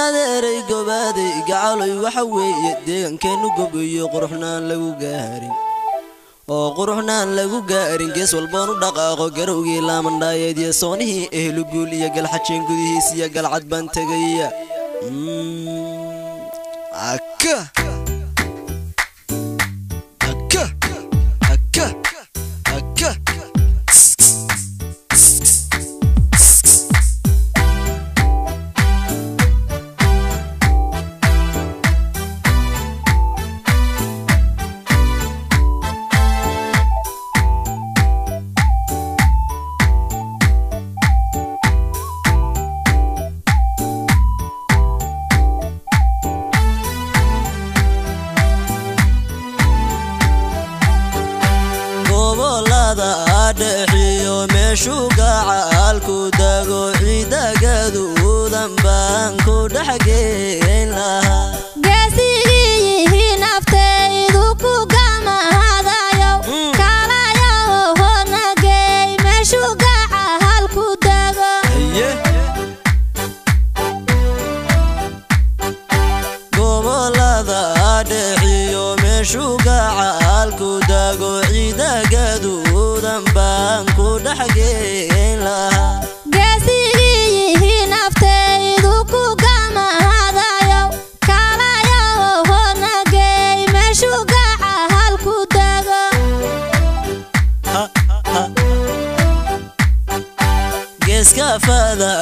adeeray gobaday gacalay waxa weeye deegaankeenu gobiyo quruxnaan lagu gaarin oo quruxnaan lagu gaarin gees walbaan u dhaqaaqo garowgii laamandhaayeed iyo soonihii ehlu guul iyo galxajeen gudihiis iyo galcad baan tagaya akka adhiyo meeshu gacalku dago ciida gaduudan baan ku dhaxgeyn lahaa geesigiyi naftaydu ku gamahadayo kalayo honagay meeshu gacalku dago gobolada adhiyo meeshu gacalku dago ciida gaduudan baan ku dhaxgeyn lahaa geesigiyi naftaydu ku gamahadayo kalayo honagay meeshu gacalku dago geeska fada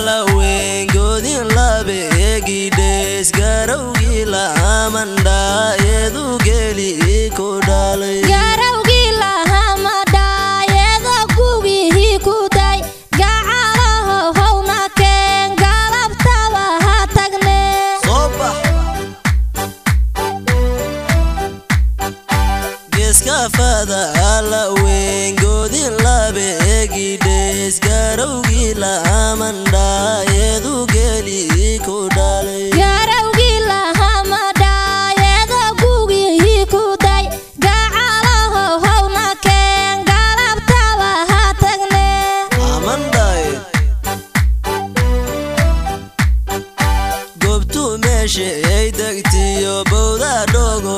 la weyn godin labeegi dhees garowgii laamandhaayeedu geli ku dhalay garowgii laamandhaayeeda gugihii ku day gacalaho howna keen galabtaba ha tagne soo bax geeska fada la weyn godin labeegi dhees garowgii laamandhaayeedu geli ku dhalay garowgii laamandhaayeeda gugihii ku day gacalaho howna keen galabtaba ha tagne amandhaaye goobtu meeshay degtiyo bowda dhogo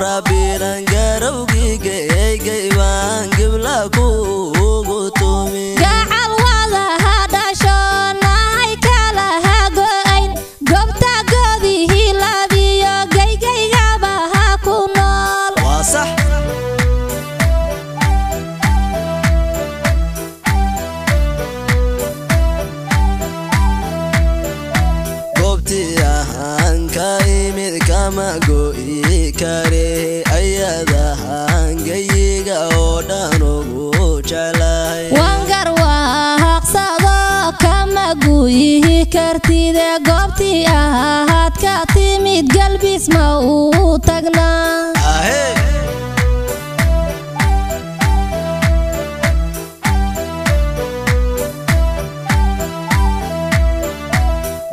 rabiran garowgii geygay baan gibla kuugu tumi gacal wada hadasho nahay kala hago'ayn goobta godihii labiyo geygaygaba ha ku nool waa sax goobtii ahaan ka imid kama go'i kare ayadahaan geyiga oo dhan ugu jeclahay wangar waaqsado kama guyihi kartide goobtii ahaad ka timid galbis ma uu tagnaa ahey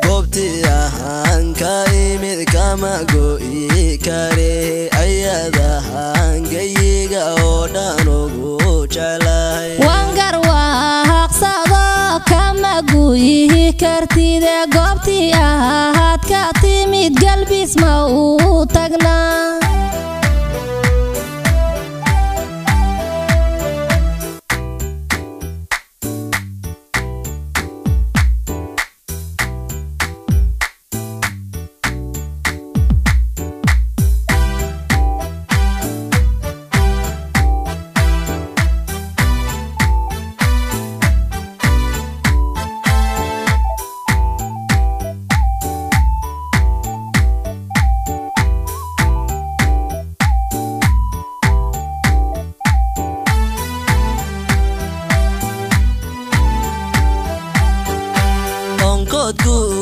goobtii ahaan ka imid kama go'i kare ayadahaan geyiga oo dhan ugu jeclahay wangar waaqsado kama guyihi kartide goobtii ahaad ka timid galbis ma uu tagnaa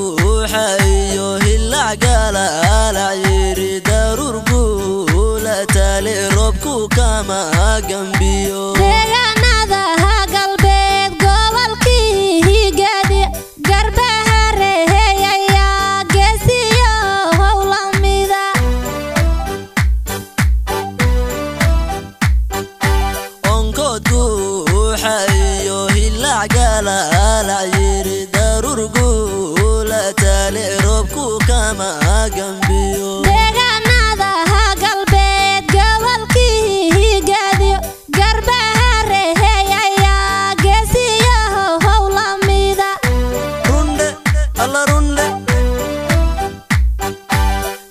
guuxayo hilac galaalaciri daruur guula tale roobku kama gambiyo deegaanada galbeed gobolkii higadi garbahareeyaya geesiyo howlamida onkood guuxayo hilac galaalaciri daruur guula tale roobku gambiyo deegaanada ha galbeed gobolkii gaadiyo Garbaharre heeyaya geesiyaha howlamida runde alla runde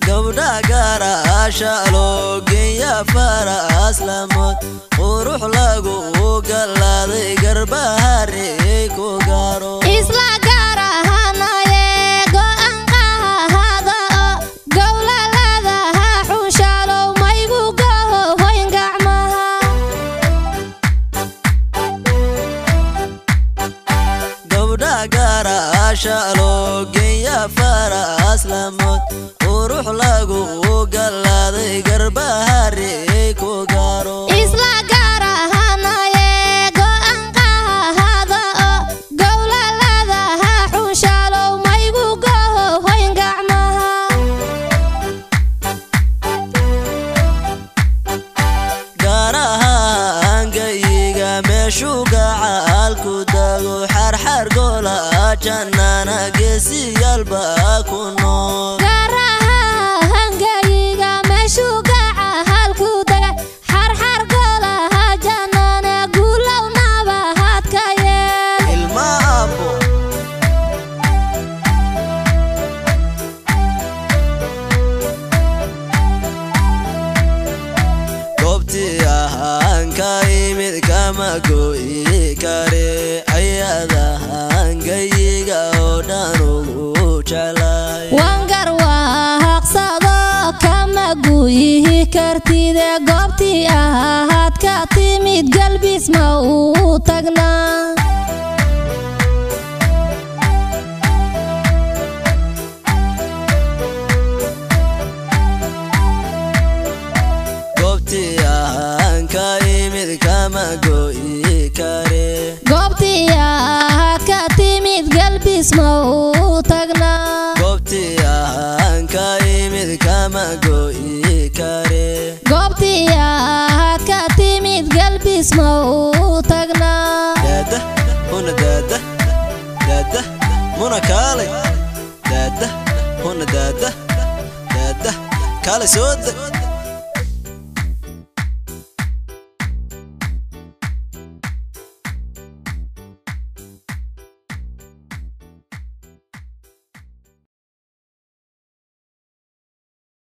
gabdha gaaraasha loo geeya faraas lamod qurux lagu galaaday Garbaharre ku gaaro isla gaarahanaye go'aan qaada gowlalada ha xushalow maygu gohoyn gacmaha gabdha gaaraasha loo geeya faraas lamod qurux lagu galaaday Garbaharre ku gaaro isla gaarahanaye go'aan qaada gowlalada ha xushalow maygu gohoyn gacmaha gaarahaangayga meeshu gacaalku dago xarxar gola jannana geesiyaalba ku nool gaarahaangayga meeshu gacaalku daga xarxar golaha jannana guulow nabad ka yeel ilma abbo goobtii ahaan ka imid kama go'i kare ayadahaangayga oo dhan ugu jeclay wangar waaqsado kama guyihi kartide goobtii ahaad ka timid galbis ma uu tagnaa goobtii ahaan ka imid kama go'i kare goobtii ahaad ka timid galbis ma uu tagnaa goobtii ahaan ka imid kama go'i kare goobtii ahaad ka timid galbis ma uu tagnaa daada huna daada daada muna kaalay daada huna daada daada kaalay soo deg